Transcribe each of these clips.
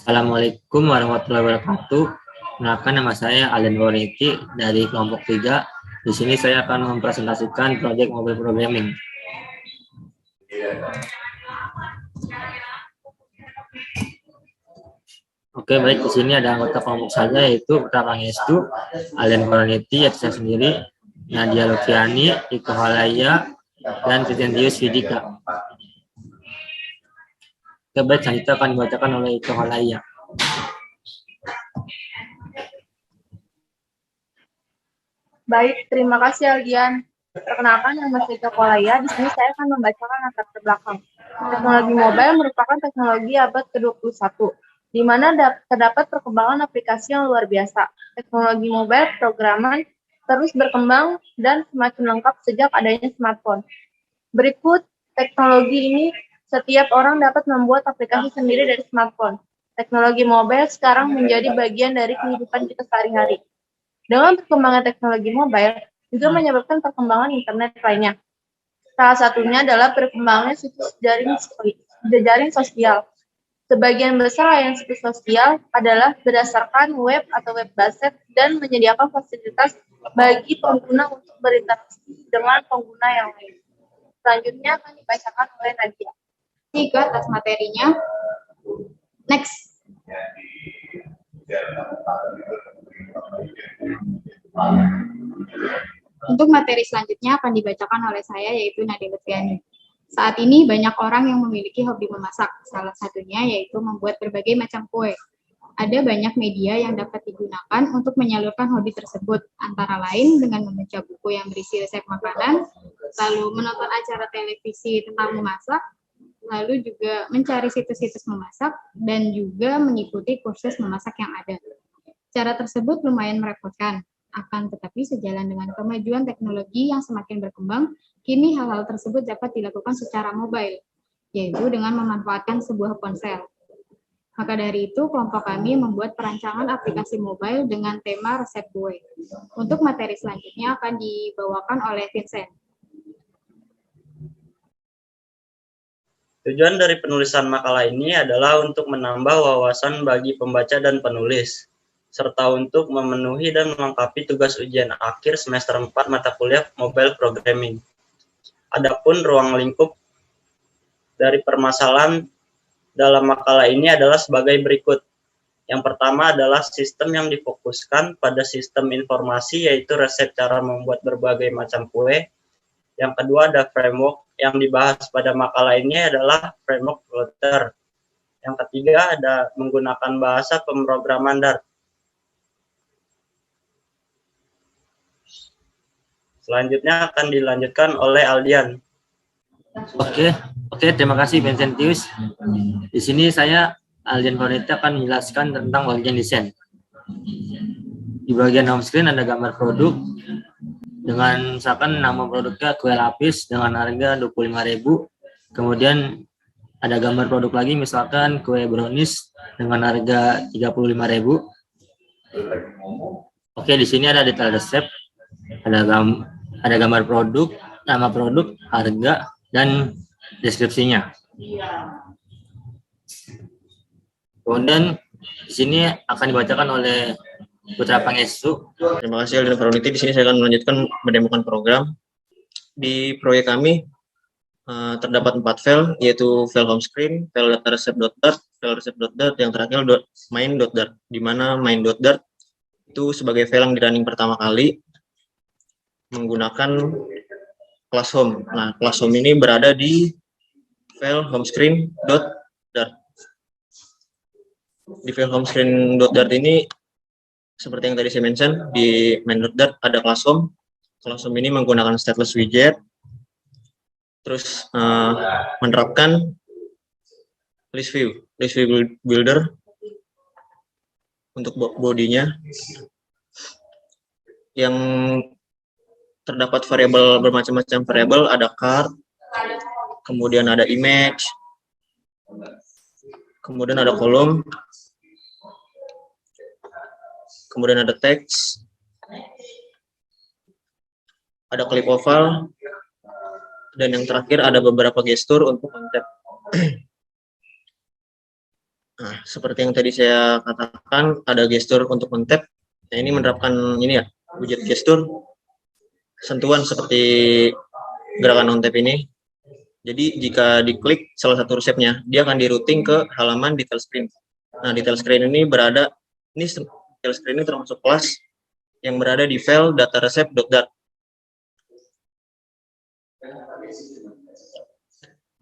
Assalamualaikum warahmatullahi wabarakatuh. Kenalkan, nama saya Alden Borniti dari kelompok 3. Di sini saya akan mempresentasikan proyek mobile programming. Oke, baik, di sini ada anggota kelompok saya, yaitu Putra Pangestu, Alden Borniti, yaitu saya sendiri, Nadia Lufiani, Iko Halaya, dan Vitentius Vidika. Oke, baik, selanjutnya akan dibacakan oleh Iko Halaya. Baik, terima kasih Aldian. Perkenalkan, nama saya Ika Kolaya. Di sini saya akan membacakan latar belakang. Teknologi mobile merupakan teknologi abad ke-21, di mana terdapat perkembangan aplikasi yang luar biasa. Teknologi mobile programan terus berkembang dan semakin lengkap sejak adanya smartphone. Berikut teknologi ini, setiap orang dapat membuat aplikasi sendiri dari smartphone. Teknologi mobile sekarang menjadi bagian dari kehidupan kita sehari-hari. Dengan perkembangan teknologi mobile juga menyebabkan perkembangan internet lainnya. Salah satunya adalah perkembangan situs jaring sosial. Sebagian besar layanan situs sosial adalah berdasarkan web atau web based dan menyediakan fasilitas bagi pengguna untuk berinteraksi dengan pengguna yang lain. Selanjutnya akan dibacakan oleh Nadia. Tiga atas materinya. Next. Untuk materi selanjutnya akan dibacakan oleh saya, yaitu Nadia Lutfiani. Saat ini banyak orang yang memiliki hobi memasak, salah satunya yaitu membuat berbagai macam kue. Ada banyak media yang dapat digunakan untuk menyalurkan hobi tersebut, antara lain dengan membaca buku yang berisi resep makanan, lalu menonton acara televisi tentang memasak, lalu juga mencari situs-situs memasak, dan juga mengikuti kursus memasak yang ada. Cara tersebut lumayan merepotkan, akan tetapi sejalan dengan kemajuan teknologi yang semakin berkembang, kini hal-hal tersebut dapat dilakukan secara mobile, yaitu dengan memanfaatkan sebuah ponsel. Maka dari itu, kelompok kami membuat perancangan aplikasi mobile dengan tema resep kue. Untuk materi selanjutnya akan dibawakan oleh Vincent. Tujuan dari penulisan makalah ini adalah untuk menambah wawasan bagi pembaca dan penulis, serta untuk memenuhi dan melengkapi tugas ujian akhir semester 4 mata kuliah mobile programming. Adapun ruang lingkup dari permasalahan dalam makalah ini adalah sebagai berikut. Yang pertama adalah sistem yang difokuskan pada sistem informasi, yaitu resep cara membuat berbagai macam kue. Yang kedua ada framework yang dibahas pada makalah ini adalah framework Flutter. Yang ketiga ada menggunakan bahasa pemrograman Dart. Selanjutnya akan dilanjutkan oleh Aldian. Oke, terima kasih Vincentius. Di sini saya Aldian Borniti akan menjelaskan tentang bagian desain. Di bagian home screen ada gambar produk dengan misalkan nama produknya kue lapis dengan harga 25.000. Kemudian ada gambar produk lagi misalkan kue brownies dengan harga 35.000. Oke, di sini ada detail resep, ada gambar produk, nama produk, harga, dan deskripsinya. Kemudian di sini akan dibacakan oleh Putra Pangestu. Terima kasih Alden Borniti. Di sini saya akan melanjutkan mendemokan program. Di proyek kami terdapat 4 file, yaitu file home screen, file data resep.dart, file resep.dart, yang terakhir main.dart, di mana main.dart itu sebagai file yang di-running pertama kali menggunakan class home. Nah, class home ini berada di file homescreen.dart. Di file homescreen.dart ini, seperti yang tadi saya mention, di main.dart ada class home. Class home ini menggunakan stateless widget, terus menerapkan list view builder untuk bodinya, yang terdapat variabel bermacam-macam variabel, ada card, kemudian ada image, kemudian ada kolom, kemudian ada teks, ada clip oval, dan yang terakhir ada beberapa gestur untuk mencet. Nah, seperti yang tadi saya katakan, ada gestur untuk men-tap. Nah, ini menerapkan ini ya, widget gestur sentuhan seperti gerakan on-tap ini. Jadi jika diklik salah satu resepnya, dia akan di-routing ke halaman detail screen. Nah, detail screen ini detail screen ini termasuk kelas yang berada di file data resep.dat.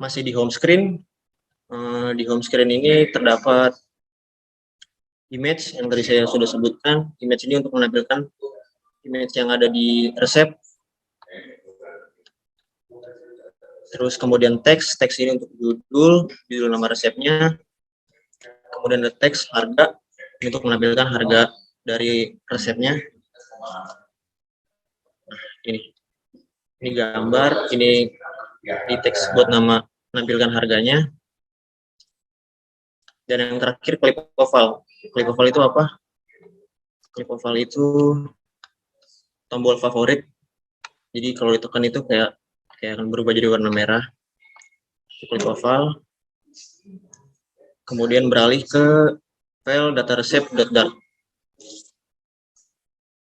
Masih di home screen. Di home screen ini terdapat image yang tadi saya sudah sebutkan. Image ini untuk menampilkan image yang ada di resep. Terus kemudian teks ini untuk judul nama resepnya. Kemudian ada teks harga, ini untuk menampilkan harga dari resepnya. Nah, ini gambar, ini di teks buat menampilkan harganya. Dan yang terakhir click oval. Click oval itu apa? Click oval itu tombol favorit. Jadi kalau ditekan itu kayak akan berubah jadi warna merah. Klik oval. Kemudian beralih ke file data resep.dart.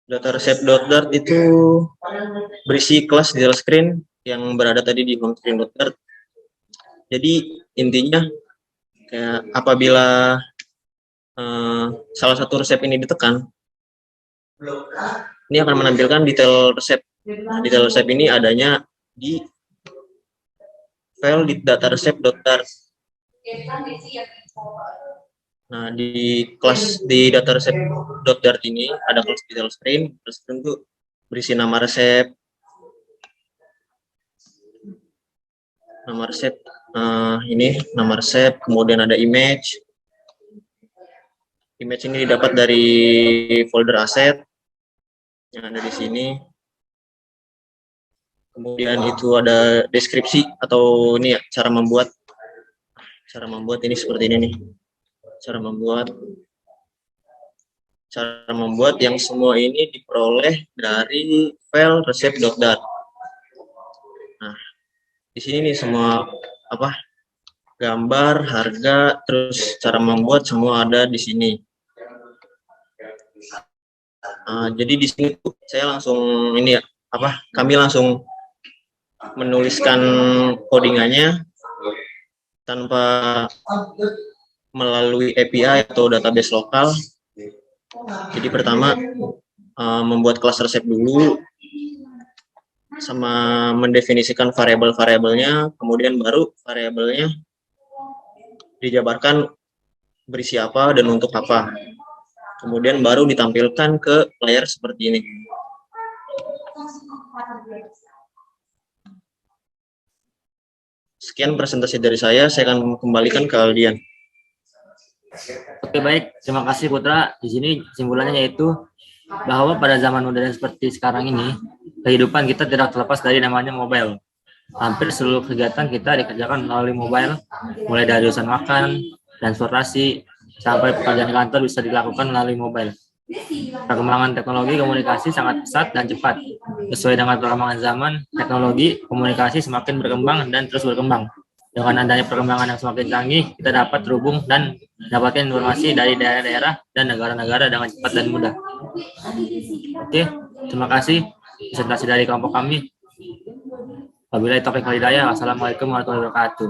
Data resep.dart itu berisi kelas detail screen yang berada tadi di home screen.dart. Jadi intinya kayak apabila salah satu resep ini ditekan, ini akan menampilkan detail resep. Nah, detail resep ini adanya di file di data resep.dart. Nah, di kelas di data resep.dart ini ada kelas detail screen. Detail screen itu berisi nama resep, ini nama resep, kemudian ada image. Image ini didapat dari folder aset yang ada di sini. Kemudian itu ada deskripsi atau ini ya, cara membuat ini seperti ini nih. Cara membuat yang semua ini diperoleh dari file resep.dart. Nah, di sini nih semua gambar, harga, terus cara membuat semua ada di sini. Jadi di sini tuh saya langsung kami langsung menuliskan codingannya tanpa melalui API atau database lokal. Jadi pertama membuat kelas resep dulu, sama mendefinisikan variabel-variabelnya, kemudian baru variabelnya dijabarkan berisi apa dan untuk apa. Kemudian baru ditampilkan ke layar seperti ini. Sekian presentasi dari saya akan kembalikan ke Aldian. Oke, baik, terima kasih Putra. Di sini kesimpulannya yaitu bahwa pada zaman modern seperti sekarang ini, kehidupan kita tidak terlepas dari namanya mobile. Hampir seluruh kegiatan kita dikerjakan melalui mobile, mulai dari urusan makan, transportasi, sampai pekerjaan kantor bisa dilakukan melalui mobile. Perkembangan teknologi komunikasi sangat pesat dan cepat. Sesuai dengan perkembangan zaman, teknologi komunikasi semakin berkembang dan terus berkembang. Dengan adanya perkembangan yang semakin canggih, kita dapat terhubung dan mendapatkan informasi dari daerah-daerah dan negara-negara dengan cepat dan mudah. Oke, terima kasih presentasi dari kelompok kami. Wabillahi taufiq wal hidayah. Wassalamualaikum warahmatullahi wabarakatuh.